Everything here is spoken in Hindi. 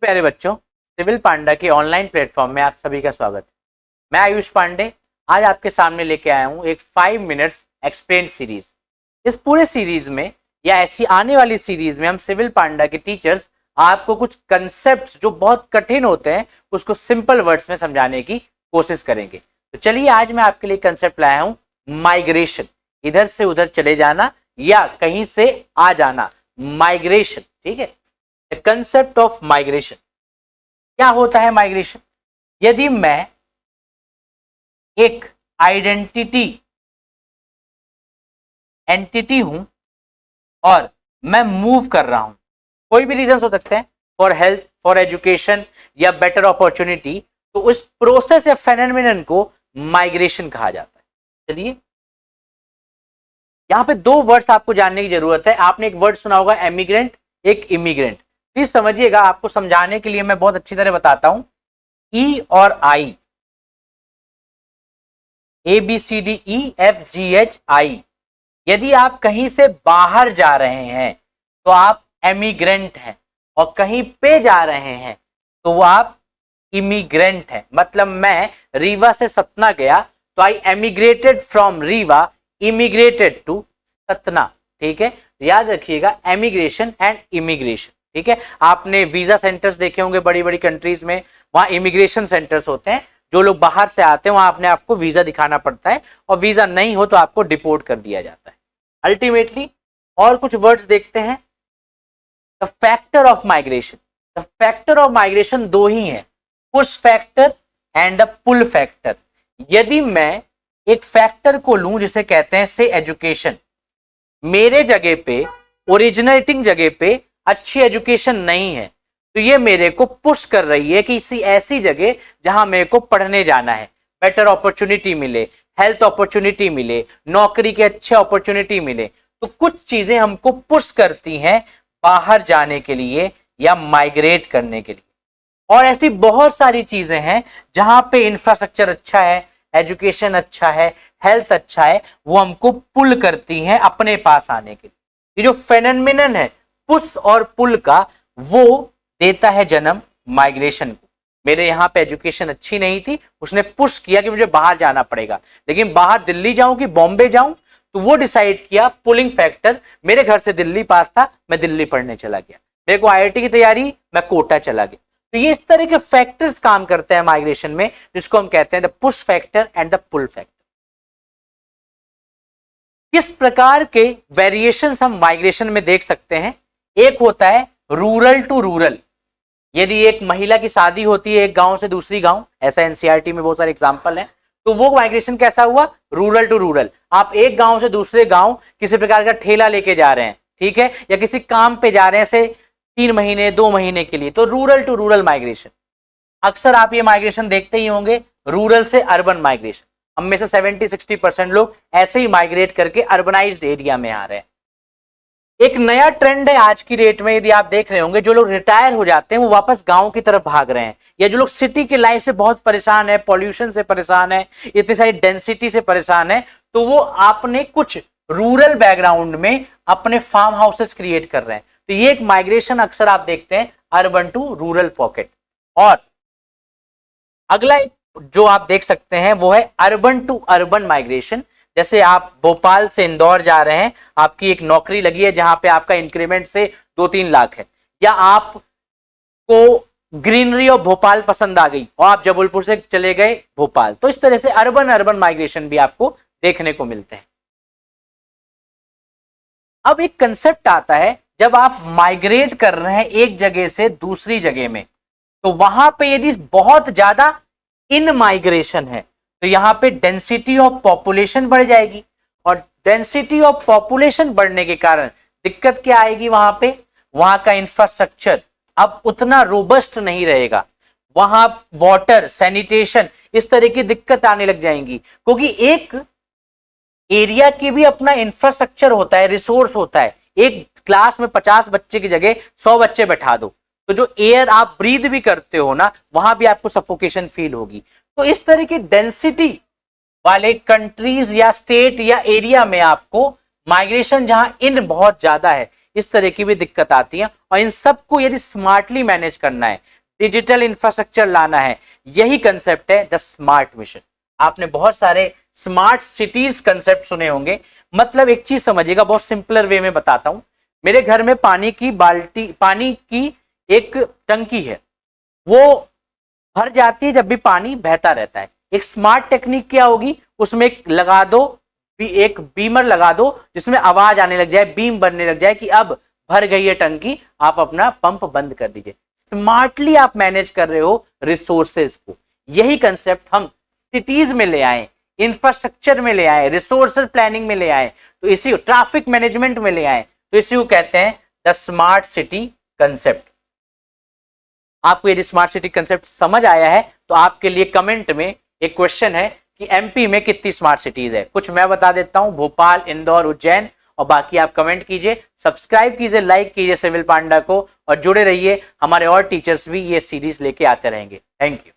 प्यारे बच्चों, सिविल पांडा के ऑनलाइन प्लेटफॉर्म में आप सभी का स्वागत है। मैं आयुष पांडे आज आपके सामने लेके आया हूं एक 5 मिनट्स एक्सप्लेन सीरीज। इस पूरे सीरीज में या ऐसी आने वाली सीरीज में हम सिविल पांडा के टीचर्स आपको कुछ कंसेप्ट्स जो बहुत कठिन होते हैं उसको सिंपल वर्ड्स में समझाने की कोशिश करेंगे। तो चलिए आज मैं आपके लिए कंसेप्ट लाया हूं माइग्रेशन, इधर से उधर चले जाना या कहीं से आ जाना, माइग्रेशन। ठीक है, कंसेप्ट ऑफ माइग्रेशन। क्या होता है माइग्रेशन? यदि मैं एक एंटिटी हूं और मैं मूव कर रहा हूं, कोई भी रीजन हो सकते हैं, फॉर हेल्थ, फॉर एजुकेशन या बेटर अपॉर्चुनिटी, तो उस प्रोसेस या फेनोमेनन को माइग्रेशन कहा जाता है। चलिए यहां पे दो वर्ड्स आपको जानने की जरूरत है। आपने एक वर्ड सुना होगा एमिग्रेंट, एक इमिग्रेंट। प्लीज समझिएगा, आपको समझाने के लिए मैं बहुत अच्छी तरह बताता हूं। ई और आई, ABCDEFGHI, यदि आप कहीं से बाहर जा रहे हैं तो आप एमिग्रेंट हैं, और कहीं पे जा रहे हैं तो वो आप इमिग्रेंट हैं। मतलब मैं रीवा से सतना गया तो I emigrated from Rewa, immigrated to Satna. ठीक है, याद रखिएगा एमिग्रेशन एंड इमिग्रेशन। ठीक है, आपने वीजा सेंटर्स देखे होंगे बड़ी बड़ी कंट्रीज में, वहां इमिग्रेशन सेंटर्स होते हैं। जो लोग बाहर से आते हैं वहां अपने आपको वीजा दिखाना पड़ता है, और वीजा नहीं हो तो आपको डिपोर्ट कर दिया जाता है अल्टीमेटली। और कुछ वर्ड्स देखते हैं। The factor of migration, the factor of migration दो ही है, push factor and the pull factor. यदि मैं एक फैक्टर को लूं जिसे कहते हैं से एजुकेशन, मेरे जगह पे, ओरिजिनेटिंग जगह पे अच्छी एजुकेशन नहीं है, तो ये मेरे को पुश कर रही है कि किसी ऐसी जगह जहां मेरे को पढ़ने जाना है, बेटर अपॉर्चुनिटी मिले, हेल्थ अपॉर्चुनिटी मिले, नौकरी के अच्छे अपॉर्चुनिटी मिले। तो कुछ चीजें हमको पुश करती हैं बाहर जाने के लिए या माइग्रेट करने के लिए। और ऐसी बहुत सारी चीजें हैं जहां पे इंफ्रास्ट्रक्चर अच्छा है, एजुकेशन अच्छा है, हेल्थ अच्छा है, वो हमको पुल करती हैं अपने पास आने के लिए। ये जो फेनोमेनन है पुश और पुल का, वो देता है जन्म माइग्रेशन को। मेरे यहाँ पे एजुकेशन अच्छी नहीं थी, उसने पुश किया कि मुझे बाहर जाना पड़ेगा, लेकिन बाहर दिल्ली जाऊं कि बॉम्बे जाऊं, तो वो डिसाइड किया पुलिंग फैक्टर। मेरे घर से दिल्ली पास था, मैं दिल्ली पढ़ने चला गया। मेरे को IIT की तैयारी, मैं कोटा चला गया। तो ये इस तरह के फैक्टर्स काम करते हैं माइग्रेशन में, जिसको हम कहते हैं the push factor and the pull factor. किस प्रकार के वेरिएशंस हम माइग्रेशन में देख सकते हैं? एक होता है रूरल टू रूरल। यदि एक महिला की शादी होती है एक गांव से दूसरी गांव, ऐसा NCERT में बहुत सारे एग्जांपल हैं, तो वो माइग्रेशन कैसा हुआ? Rural to rural. आप एक गांव से दूसरे गांव किसी प्रकार का ठेला लेके जा रहे हैं, ठीक है, या किसी काम पे जा रहे हैं से 3 महीने 2 महीने के लिए, तो रूरल टू रूरल माइग्रेशन। अक्सर आप ये माइग्रेशन देखते ही होंगे, रूरल से अर्बन माइग्रेशन। हम में से 70-60% लोग ऐसे ही माइग्रेट करके अर्बनाइज्ड एरिया में आ रहे हैं। एक नया ट्रेंड है आज की डेट में, यदि आप देख रहे होंगे, जो लोग रिटायर हो जाते हैं वो वापस गांव की तरफ भाग रहे हैं, या जो लोग सिटी की लाइफ से बहुत परेशान है, पॉल्यूशन से परेशान है, इतनी सारी डेंसिटी से परेशान है, तो वो आपने कुछ रूरल बैकग्राउंड में अपने फार्म हाउसेस क्रिएट कर रहे हैं। तो ये एक माइग्रेशन अक्सर आप देखते हैं, अर्बन टू रूरल पॉकेट। और अगला जो आप देख सकते हैं वो है अर्बन टू अर्बन माइग्रेशन। जैसे आप भोपाल से इंदौर जा रहे हैं, आपकी एक नौकरी लगी है जहां पे आपका इंक्रीमेंट से 2-3 लाख है, या आपको ग्रीनरी ऑफ भोपाल पसंद आ गई और आप जबलपुर से चले गए भोपाल। तो इस तरह से अर्बन अर्बन माइग्रेशन भी आपको देखने को मिलते हैं। अब एक कंसेप्ट आता है, जब आप माइग्रेट कर रहे हैं एक जगह से दूसरी जगह में, तो वहां पे यदि बहुत ज्यादा इन माइग्रेशन है तो यहां पे डेंसिटी ऑफ पॉपुलेशन बढ़ जाएगी, और डेंसिटी ऑफ पॉपुलेशन बढ़ने के कारण दिक्कत क्या आएगी? वहां पे वहां का इंफ्रास्ट्रक्चर अब उतना रोबस्ट नहीं रहेगा, वहां वाटर, सैनिटेशन, इस तरह की दिक्कत आने लग जाएंगी, क्योंकि एक एरिया की भी अपना इंफ्रास्ट्रक्चर होता है, रिसोर्स होता है। एक क्लास में 50 बच्चे की जगह 100 बच्चे बैठा दो, तो जो एयर आप ब्रीथ भी करते हो ना, वहां भी आपको सफोकेशन फील होगी। तो इस तरह की डेंसिटी वाले कंट्रीज या स्टेट या एरिया में आपको माइग्रेशन जहां इन बहुत ज्यादा है, इस तरह की भी दिक्कत आती है। और इन सबको यदि स्मार्टली मैनेज करना है, डिजिटल इंफ्रास्ट्रक्चर लाना है, यही कंसेप्ट है द स्मार्ट मिशन। आपने बहुत सारे स्मार्ट सिटीज कंसेप्ट सुने होंगे। मतलब एक चीज समझिएगा, बहुत सिंपलर वे में बताता हूं। मेरे घर में पानी की एक टंकी है, वो भर जाती है जब भी पानी बहता रहता है। एक स्मार्ट टेक्निक क्या होगी, उसमें एक बीमर लगा दो जिसमें आवाज आने लग जाए, बीम बनने लग जाए कि अब भर गई है टंकी, आप अपना पंप बंद कर दीजिए। स्मार्टली आप मैनेज कर रहे हो रिसोर्सेज को। यही कंसेप्ट हम सिटीज में ले आए, इंफ्रास्ट्रक्चर में ले आए, रिसोर्सेज प्लानिंग में ले आए, तो इसी को ट्रैफिक मैनेजमेंट में ले आए, तो इसी को कहते हैं द स्मार्ट सिटी कंसेप्ट। आपको यदि स्मार्ट सिटी कंसेप्ट समझ आया है तो आपके लिए कमेंट में एक क्वेश्चन है कि एमपी में कितनी स्मार्ट सिटीज है। कुछ मैं बता देता हूं, भोपाल, इंदौर, उज्जैन, और बाकी आप कमेंट कीजिए, सब्सक्राइब कीजिए, लाइक कीजिए सिविल पांडा को, और जुड़े रहिए। हमारे और टीचर्स भी ये सीरीज लेके आते रहेंगे। Thank you.